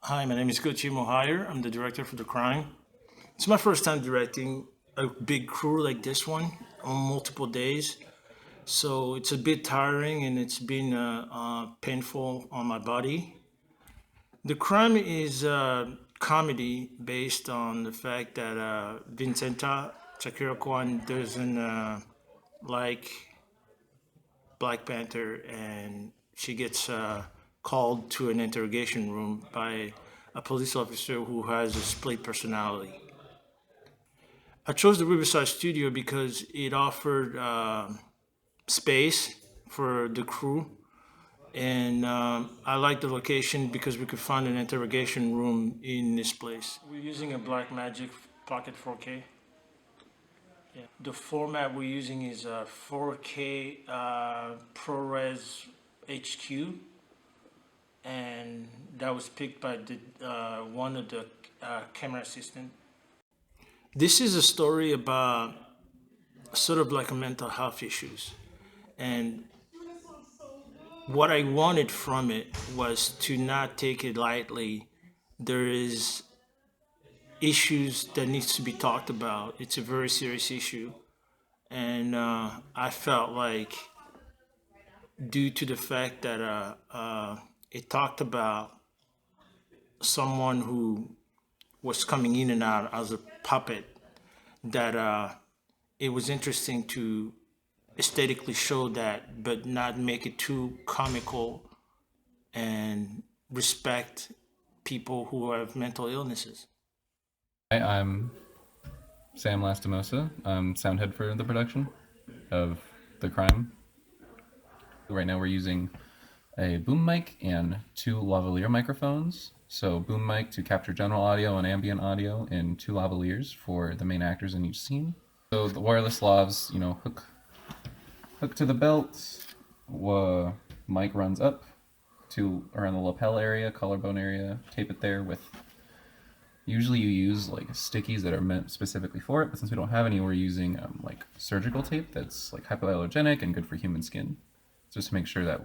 Hi, my name is Kochi Mohire. I'm the director for The Crime. It's my first time directing a big crew like this one on multiple days. So it's a bit tiring and it's been painful on my body. The Crime is a comedy based on the fact that Vincenta Shakira Kwan doesn't like Black Panther, and she gets called to an interrogation room by a police officer who has a split personality. I chose the Riverside Studio because it offered space for the crew, and I like the location because we could find an interrogation room in this place. We're using a Blackmagic Pocket 4K. Yeah. The format we're using is 4K ProRes HQ, and that was picked by the one of the camera assistant. This is a story about sort of like a mental health issues, and what I wanted from it was to not take it lightly. There is issues that needs to be talked about. It's a very serious issue, and I felt like due to the fact that it talked about someone who was coming in and out as a puppet, that it was interesting to aesthetically show that, but not make it too comical and respect people who have mental illnesses. Hi, I'm Sam Lastimosa. I'm sound head for the production of The Crime. Right now we're using a boom mic and two lavalier microphones. So boom mic to capture general audio and ambient audio, and two lavaliers for the main actors in each scene. So the wireless lavs, hook to the belt. Mic runs up to around the lapel area, collarbone area. Tape it there with. Usually you use like stickies that are meant specifically for it, but since we don't have any, we're using like surgical tape that's like hypoallergenic and good for human skin, just to make sure that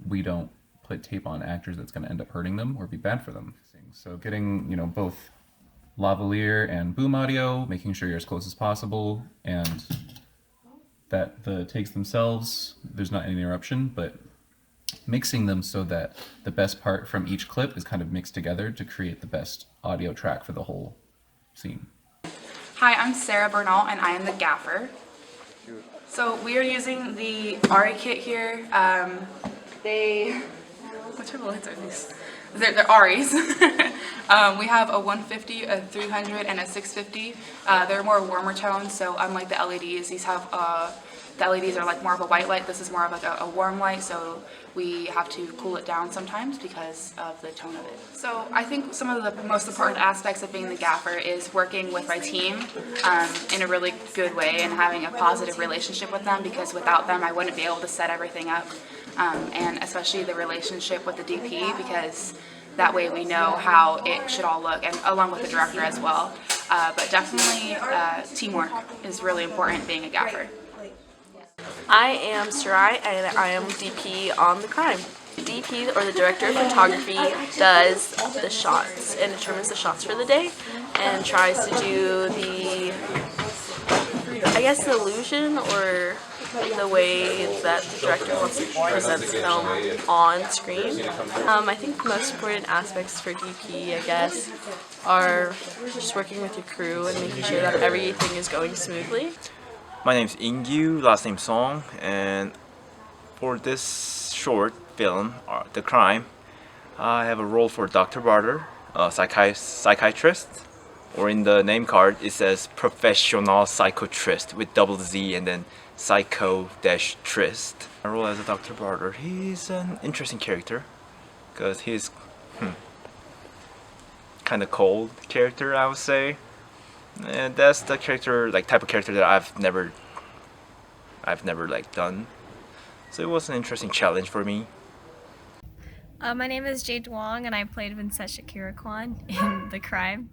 we don't put tape on actors that's going to end up hurting them or be bad for them. So getting both lavalier and boom audio, making sure you're as close as possible, and that the takes themselves, there's not any interruption, but mixing them so that the best part from each clip is kind of mixed together to create the best audio track for the whole scene. Hi, I'm Sarah Bernal and I am the gaffer. So we are using the Ari kit here. What type of lights are these? They're Aris. We have a 150, a 300, and a 650. They're more warmer tones, so unlike the LEDs, the LEDs are like more of a white light. This is more of like a warm light, so we have to cool it down sometimes because of the tone of it. So I think some of the most important aspects of being the gaffer is working with my team in a really good way and having a positive relationship with them, because without them I wouldn't be able to set everything up, and especially the relationship with the DP, because that way we know how it should all look, and along with the director as well. But definitely teamwork is really important being a gaffer. I am Sarai and I am DP on The Crime. DP, or the director of photography, does the shots and determines the shots for the day and tries to do the illusion or the way that the director wants to present the film on screen. I think the most important aspects for DP, are just working with your crew and making sure that everything is going smoothly. My name is Ingyu, last name Song, and for this short film, The Crime, I have a role for Dr. Barter, a psychiatrist, or in the name card it says professional psychotrist with double Z and then psycho-trist. My role as a Dr. Barter, he's an interesting character because he's kind of cold character, I would say. And that's the character, type of character that I've never done. So it was an interesting challenge for me. My name is Jade Wong and I played Vincent Shakira Kwan in The Crime.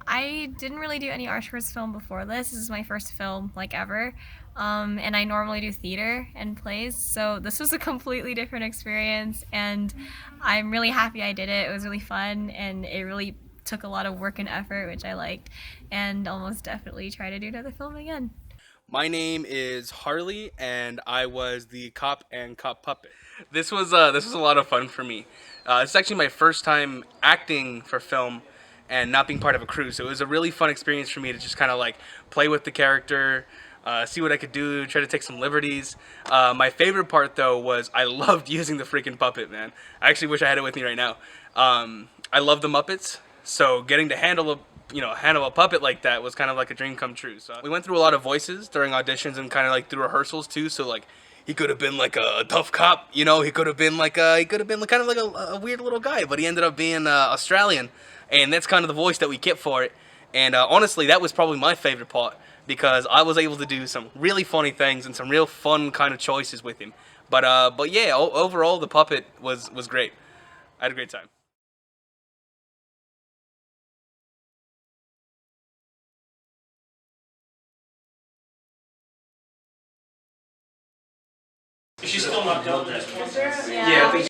I didn't really do any Rshort film before this. This is my first film ever. and I normally do theater and plays, so this was a completely different experience, and I'm really happy I did it. It was really fun, and it really took a lot of work and effort, which I liked, and I'll most definitely try to do another film again. My name is Harley, and I was the cop and cop puppet. This was a lot of fun for me. It's actually my first time acting for film and not being part of a crew, so it was a really fun experience for me to just kind of like play with the character, see what I could do, try to take some liberties. My favorite part though was I loved using the freaking puppet, man. I actually wish I had it with me right now. I love the Muppets, so getting to handle a puppet like that was kind of like a dream come true. So we went through a lot of voices during auditions and kind of like through rehearsals too. So like he could have been like a tough cop, you know. He could have been kind of like a weird little guy, but he ended up being Australian, and that's kind of the voice that we kept for it. And honestly, that was probably my favorite part because I was able to do some really funny things and some real fun kind of choices with him. But yeah, overall the puppet was great. I had a great time. She's still not done. Yeah, I think